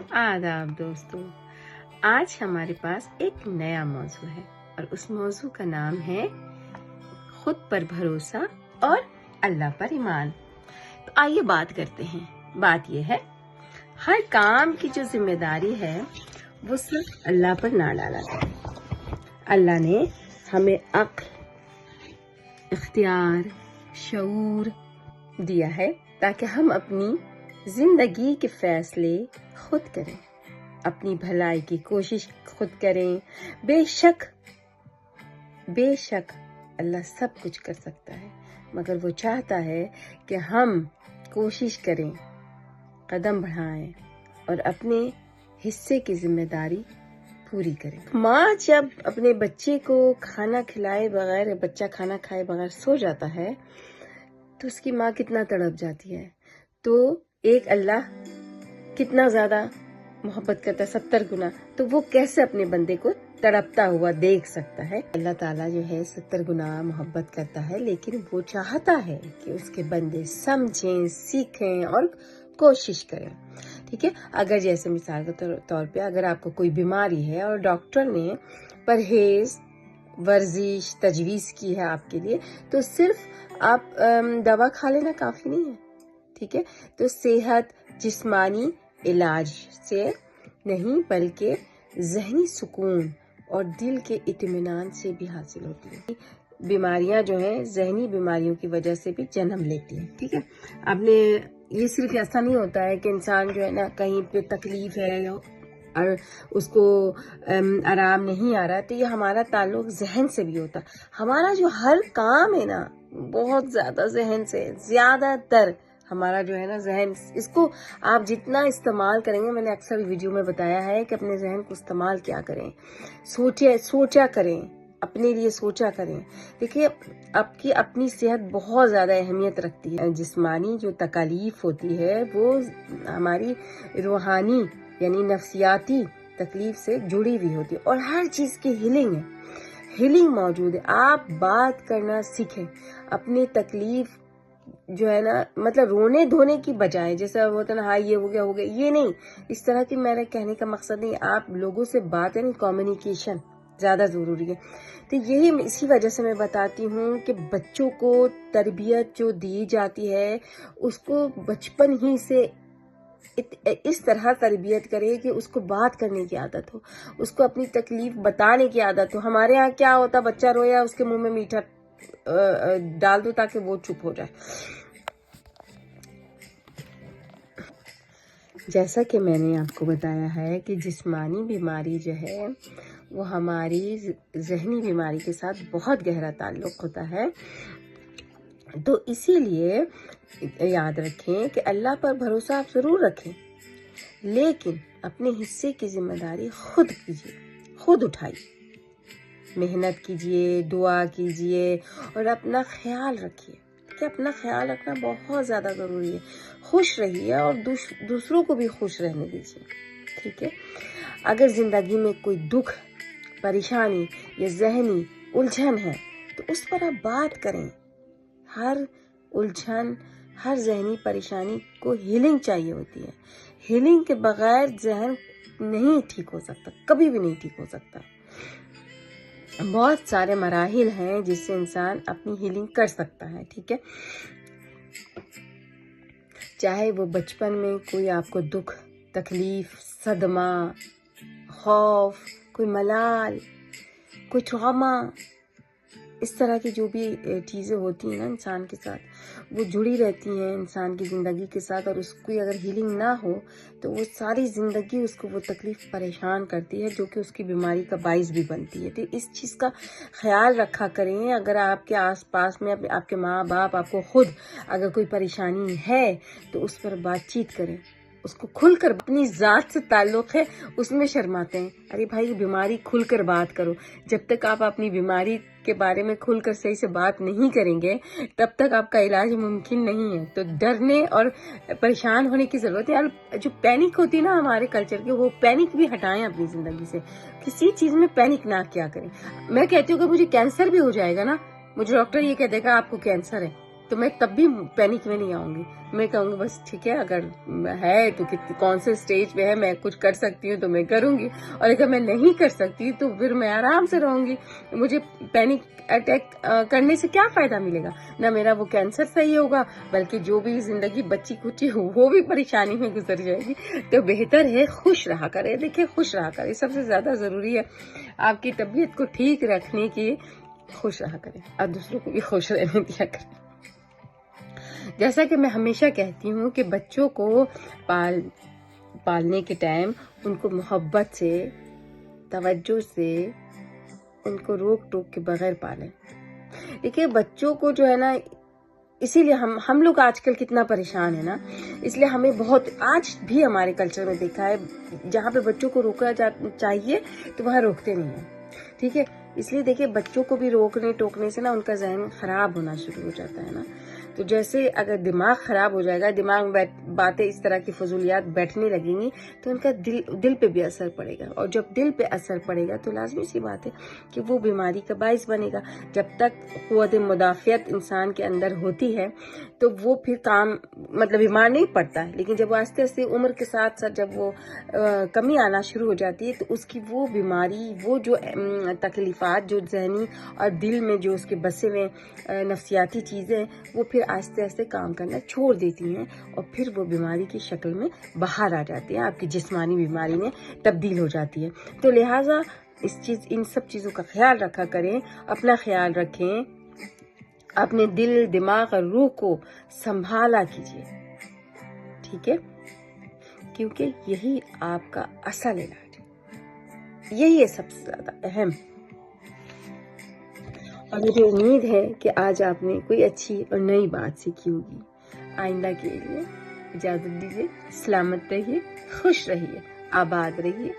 आदाब दोस्तों, आज हमारे पास एक नया मौजू है और उस मौजू का नाम है खुद पर भरोसा और अल्लाह पर ईमान। तो आइए बात करते हैं। बात यह है, हर काम की जो जिम्मेदारी है वो सिर्फ अल्लाह पर ना डाला जाए। अल्लाह ने हमें अक्ल, इख्तियार, शऊर दिया है ताकि हम अपनी जिंदगी के फैसले खुद करें, अपनी भलाई की कोशिश खुद करें। बेशक अल्लाह सब कुछ कर सकता है, मगर वो चाहता है कि हम कोशिश करें, कदम बढ़ाएं और अपने हिस्से की जिम्मेदारी पूरी करें। माँ जब अपने बच्चे को खाना खिलाए बगैर, बच्चा खाना खाए बगैर सो जाता है तो उसकी माँ कितना तड़प जाती है। तो एक अल्लाह कितना ज्यादा मोहब्बत करता है, 70 गुना। तो वो कैसे अपने बंदे को तड़पता हुआ देख सकता है। अल्लाह ताला जो है 70 गुना मोहब्बत करता है, लेकिन वो चाहता है कि उसके बंदे समझें, सीखें और कोशिश करें। ठीक है, अगर जैसे मिसाल के तौर पे अगर आपको कोई बीमारी है और डॉक्टर ने परहेज, वर्जिश तजवीज की है आपके लिए, तो सिर्फ आप दवा खा लेना काफी नहीं है। ठीक है, तो सेहत जिस्मानी इलाज से नहीं बल्कि ज़हनी सुकून और दिल के इत्मीनान से भी हासिल होती है। बीमारियां जो हैं ज़हनी बीमारियों की वजह से भी जन्म लेती हैं। ठीक है, आपने ये सिर्फ ऐसा नहीं होता है कि इंसान जो है ना कहीं पे तकलीफ है और उसको आराम नहीं आ रहा, तो ये हमारा ताल्लुक जहन से भी होता। हमारा जो हर काम है ना बहुत ज्यादा जहन से, ज्यादातर हमारा जो है ना जहन, इसको आप जितना इस्तेमाल करेंगे, मैंने अक्सर वीडियो में बताया है कि अपने जहन को इस्तेमाल क्या करें, सोचा करें, अपने लिए सोचा करें। देखिए, आपकी अपनी सेहत बहुत ज्यादा अहमियत रखती है। जिस्मानी जो तकालीफ होती है वो हमारी रूहानी यानी नफ्सियाती तकलीफ से जुड़ी हुई होती है, और हर चीज की हीलिंग मौजूद है। आप बात करना सीखें, अपनी तकलीफ जो है ना, मतलब रोने धोने की बजाय, जैसे होता है ना, हाँ ये हो गया, ये नहीं, इस तरह की मेरा कहने का मकसद नहीं। आप लोगों से बात यानी कम्युनिकेशन ज्यादा जरूरी है। तो यही इसी वजह से मैं बताती हूँ कि बच्चों को तरबियत जो दी जाती है उसको बचपन ही से इस तरह तरबियत करे कि उसको बात करने की आदत हो, उसको अपनी तकलीफ बताने की आदत हो। हमारे यहाँ क्या होता, बच्चा रोया उसके मुंह में मीठा डाल दो ताकि वो चुप हो जाए। जैसा कि मैंने आपको बताया है कि जिस्मानी बीमारी जो है वो हमारी जहनी बीमारी के साथ बहुत गहरा ताल्लुक होता है। तो इसीलिए याद रखें कि अल्लाह पर भरोसा आप जरूर रखें, लेकिन अपने हिस्से की जिम्मेदारी खुद कीजिए, खुद उठाइए, मेहनत कीजिए, दुआ कीजिए और अपना ख्याल रखिए। कि अपना ख्याल रखना बहुत ज्यादा जरूरी है। खुश रहिए और दूसरों को भी खुश रहने दीजिए। ठीक है, अगर जिंदगी में कोई दुख, परेशानी या जहनी उलझन है तो उस पर आप बात करें। हर उलझन, हर जहनी परेशानी को हीलिंग चाहिए होती है। हीलिंग के बगैर जहन नहीं ठीक हो सकता, कभी भी नहीं ठीक हो सकता। बहुत सारे मराहिल हैं जिससे इंसान अपनी हीलिंग कर सकता है। ठीक है, चाहे वो बचपन में कोई आपको दुख, तकलीफ, सदमा, खौफ, कोई मलाल, कोई ट्रॉमा, इस तरह की जो भी चीज़ें होती हैं ना इंसान के साथ, वो जुड़ी रहती हैं इंसान की ज़िंदगी के साथ, और उसकी अगर हीलिंग ना हो तो वो सारी ज़िंदगी उसको वो तकलीफ़ परेशान करती है, जो कि उसकी बीमारी का बाइस भी बनती है। तो इस चीज़ का ख्याल रखा करें। अगर आपके आसपास में आपके माँ बाप, आपको खुद अगर कोई परेशानी है तो उस पर बातचीत करें, उसको खुलकर, अपनी जात से ताल्लुक है उसमें शर्माते हैं। अरे भाई, बीमारी खुलकर बात करो। जब तक आप अपनी बीमारी के बारे में खुलकर सही से बात नहीं करेंगे तब तक आपका इलाज मुमकिन नहीं है। तो डरने और परेशान होने की जरूरत है। यार, जो पैनिक होती है ना हमारे कल्चर की, वो पैनिक भी हटाएं अपनी जिंदगी से। किसी चीज में पैनिक ना किया करें। मैं कहती हूँ कि मुझे कैंसर भी हो जाएगा ना, मुझे डॉक्टर ये कह देगा आपको कैंसर है, تو میں تب بھی پینک میں نہیں آؤں گی. میں کہوں گی بس ٹھیک ہے، اگر ہے تو کون سے اسٹیج پہ ہے، میں کچھ کر سکتی ہوں تو میں کروں گی، اور اگر میں نہیں کر سکتی تو پھر میں آرام سے رہوں گی. مجھے پینک اٹیک کرنے سے کیا فائدہ ملے گا؟ نہ میرا وہ کینسر صحیح ہوگا، بلکہ جو بھی زندگی بچی کچی ہو وہ بھی پریشانی میں گزر جائے گی. تو بہتر ہے خوش رہا کرے. دیکھیں، خوش رہا کرے، سب سے زیادہ ضروری ہے آپ کی طبیعت کو ٹھیک رکھنے کی. خوش رہا کریں اور دوسروں کو بھی خوش رہنے دیا کریں. جیسا کہ میں ہمیشہ کہتی ہوں کہ بچوں کو پالنے کے ٹائم ان کو محبت سے، توجہ سے، ان کو روک ٹوک کے بغیر پالیں. دیکھیے بچوں کو جو ہے نا، اسی لیے ہم لوگ آج کل کتنا پریشان ہے نا، اس لیے ہمیں بہت، آج بھی ہمارے کلچر میں دیکھا ہے جہاں پہ بچوں کو روکا چاہیے تو وہاں روکتے نہیں ہیں. ٹھیک ہے، اس لیے دیکھیے بچوں کو بھی روکنے ٹوکنے سے نا ان کا ذہن خراب ہونا شروع ہو جاتا ہے نا. تو جیسے اگر دماغ خراب ہو جائے گا، دماغ میں باتیں اس طرح کی فضولیات بیٹھنے لگیں گی تو ان کا دل پہ بھی اثر پڑے گا، اور جب دل پہ اثر پڑے گا تو لازمی سی بات ہے کہ وہ بیماری کا باعث بنے گا. جب تک قوت مدافعت انسان کے اندر ہوتی ہے تو وہ پھر مطلب بیمار نہیں پڑتا ہے، لیکن جب وہ آہستہ آہستہ عمر کے ساتھ ساتھ جب وہ کمی آنا شروع ہو جاتی ہے تو اس کی وہ بیماری، وہ جو تکلیفات جو ذہنی اور دل میں جو اس کے بسے ہوئے نفسیاتی چیزیں، وہ پھر آہستہ آہستہ کام کرنا چھوڑ دیتی ہیں، اور پھر وہ بیماری کی شکل میں باہر آ جاتی ہے، آپ کی جسمانی بیماری میں تبدیل ہو جاتی ہے. تو لہٰذا ان سب چیزوں کا خیال رکھا کریں، اپنا خیال رکھیں، اپنے دل، دماغ اور روح کو سنبھالا کیجیے. ٹھیک ہے، کیونکہ یہی آپ کا اصل علاج ہے، یہی ہے سب سے زیادہ اہم. اور مجھے امید ہے کہ آج آپ نے کوئی اچھی اور نئی بات سیکھی ہوگی. آئندہ کے لیے اجازت دیجیے. سلامت رہیے، خوش رہیے، آباد رہیے.